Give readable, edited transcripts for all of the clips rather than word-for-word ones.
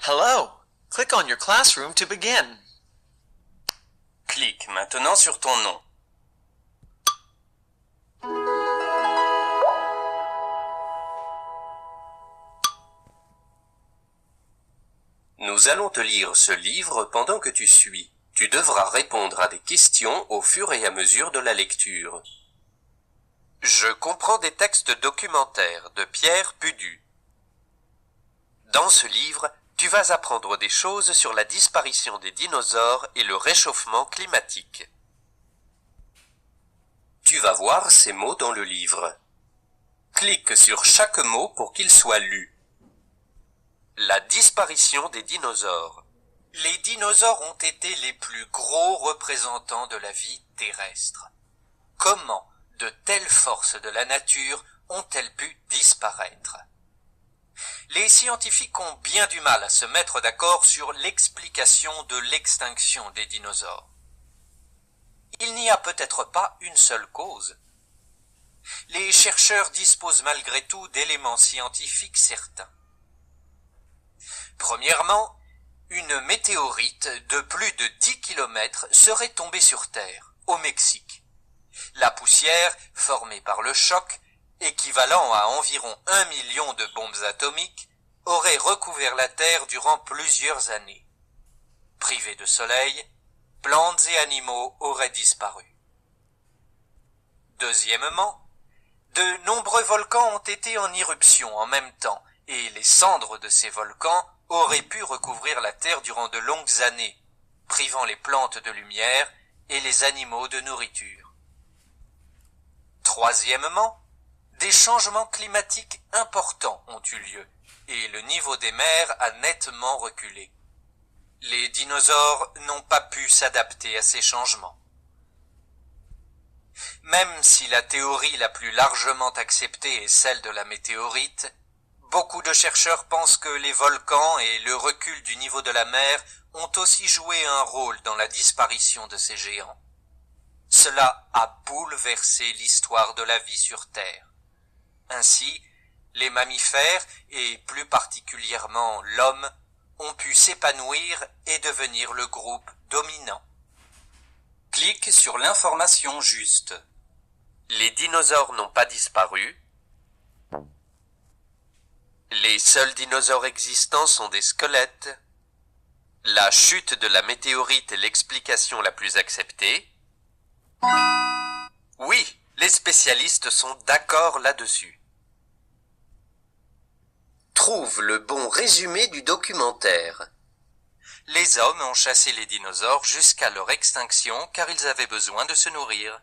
Hello! Click on your classroom to begin. Clique maintenant sur ton nom. Nous allons te lire ce livre pendant que tu suis. Tu devras répondre à des questions au fur et à mesure de la lecture. Je comprends des textes documentaires de Pierre Pudu. Dans ce livre, tu vas apprendre des choses sur la disparition des dinosaures et le réchauffement climatique. Tu vas voir ces mots dans le livre. Clique sur chaque mot pour qu'il soit lu. La disparition des dinosaures. Les dinosaures ont été les plus gros représentants de la vie terrestre. Comment de telles forces de la nature ont-elles pu disparaître? Les scientifiques ont bien du mal à se mettre d'accord sur l'explication de l'extinction des dinosaures. Il n'y a peut-être pas une seule cause. Les chercheurs disposent malgré tout d'éléments scientifiques certains. Premièrement, une météorite de plus de 10 km serait tombée sur Terre, au Mexique. La poussière, formée par le choc, équivalent à environ 1 million de bombes atomiques, aurait recouvert la Terre durant plusieurs années. Privés de soleil, plantes et animaux auraient disparu. Deuxièmement, de nombreux volcans ont été en éruption en même temps, et les cendres de ces volcans auraient pu recouvrir la terre durant de longues années, privant les plantes de lumière et les animaux de nourriture. Troisièmement, des changements climatiques importants ont eu lieu, et le niveau des mers a nettement reculé. Les dinosaures n'ont pas pu s'adapter à ces changements. Même si la théorie la plus largement acceptée est celle de la météorite, beaucoup de chercheurs pensent que les volcans et le recul du niveau de la mer ont aussi joué un rôle dans la disparition de ces géants. Cela a bouleversé l'histoire de la vie sur Terre. Ainsi, les mammifères, et plus particulièrement l'homme, ont pu s'épanouir et devenir le groupe dominant. Clique sur l'information juste. Les dinosaures n'ont pas disparu. Les seuls dinosaures existants sont des squelettes. La chute de la météorite est l'explication la plus acceptée. Oui, les spécialistes sont d'accord là-dessus. Trouve le bon résumé du documentaire. Les hommes ont chassé les dinosaures jusqu'à leur extinction car ils avaient besoin de se nourrir.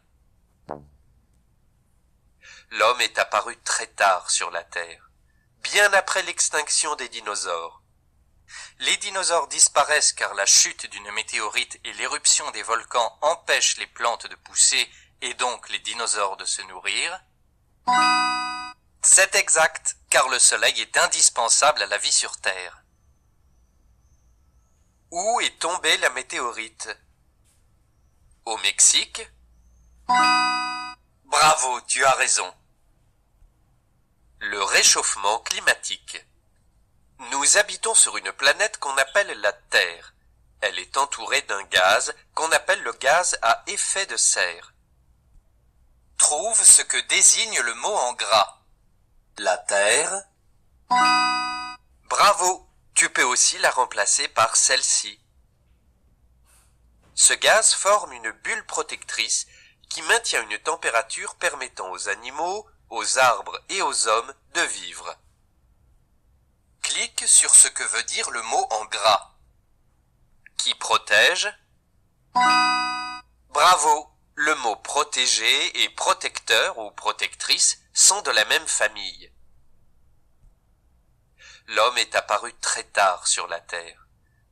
L'homme est apparu très tard sur la Terre, bien après l'extinction des dinosaures. Les dinosaures disparaissent car la chute d'une météorite et l'éruption des volcans empêchent les plantes de pousser et donc les dinosaures de se nourrir. C'est exact, car le soleil est indispensable à la vie sur Terre. Où est tombée la météorite? Au Mexique? Bravo, tu as raison. Le réchauffement climatique. Nous habitons sur une planète qu'on appelle la Terre. Elle est entourée d'un gaz qu'on appelle le gaz à effet de serre. Trouve ce que désigne le mot en gras. La Terre. Bravo, tu peux aussi la remplacer par celle-ci. Ce gaz forme une bulle protectrice qui maintient une température permettant aux animaux, aux arbres et aux hommes de vivre. Clique sur ce que veut dire le mot en gras. Qui protège? Bravo, le mot protégé et protecteur ou protectrice sont de la même famille. L'homme est apparu très tard sur la Terre,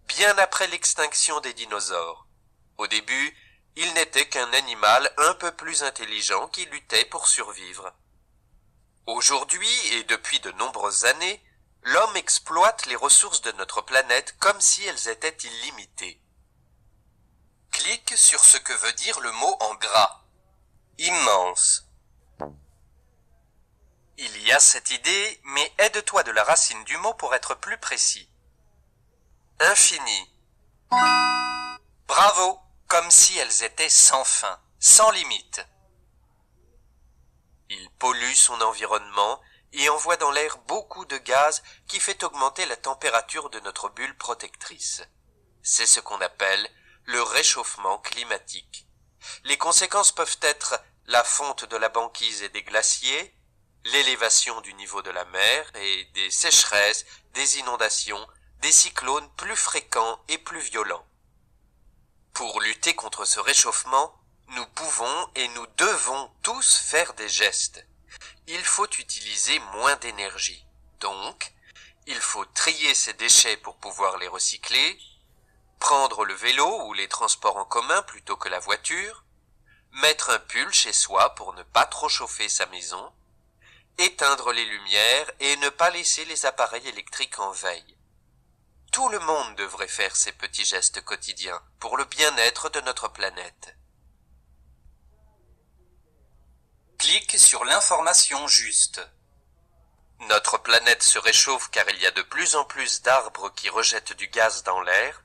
bien après l'extinction des dinosaures. Au début, il n'était qu'un animal un peu plus intelligent qui luttait pour survivre. Aujourd'hui et depuis de nombreuses années, l'homme exploite les ressources de notre planète comme si elles étaient illimitées. Clique sur ce que veut dire le mot en gras. Immense. Il y a cette idée, mais aide-toi de la racine du mot pour être plus précis. infini. Bravo, comme si elles étaient sans fin, sans limite. Il pollue son environnement et envoie dans l'air beaucoup de gaz qui fait augmenter la température de notre bulle protectrice. C'est ce qu'on appelle le réchauffement climatique. Les conséquences peuvent être la fonte de la banquise et des glaciers, l'élévation du niveau de la mer et des sécheresses, des inondations, des cyclones plus fréquents et plus violents. Pour lutter contre ce réchauffement, nous pouvons et nous devons tous faire des gestes. Il faut utiliser moins d'énergie. Donc, il faut trier ses déchets pour pouvoir les recycler, prendre le vélo ou les transports en commun plutôt que la voiture, mettre un pull chez soi pour ne pas trop chauffer sa maison, éteindre les lumières et ne pas laisser les appareils électriques en veille. Tout le monde devrait faire ces petits gestes quotidiens pour le bien-être de notre planète. Clique sur l'information juste. Notre planète se réchauffe car il y a de plus en plus d'arbres qui rejettent du gaz dans l'air.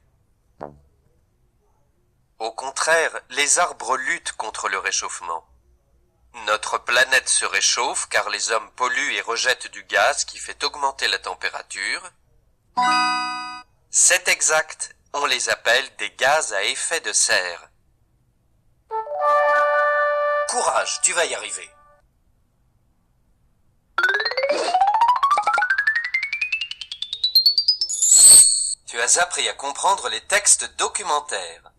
Au contraire, les arbres luttent contre le réchauffement. Notre planète se réchauffe car les hommes polluent et rejettent du gaz qui fait augmenter la température. C'est exact, on les appelle des gaz à effet de serre. Courage, tu vas y arriver. Tu as appris à comprendre les textes documentaires.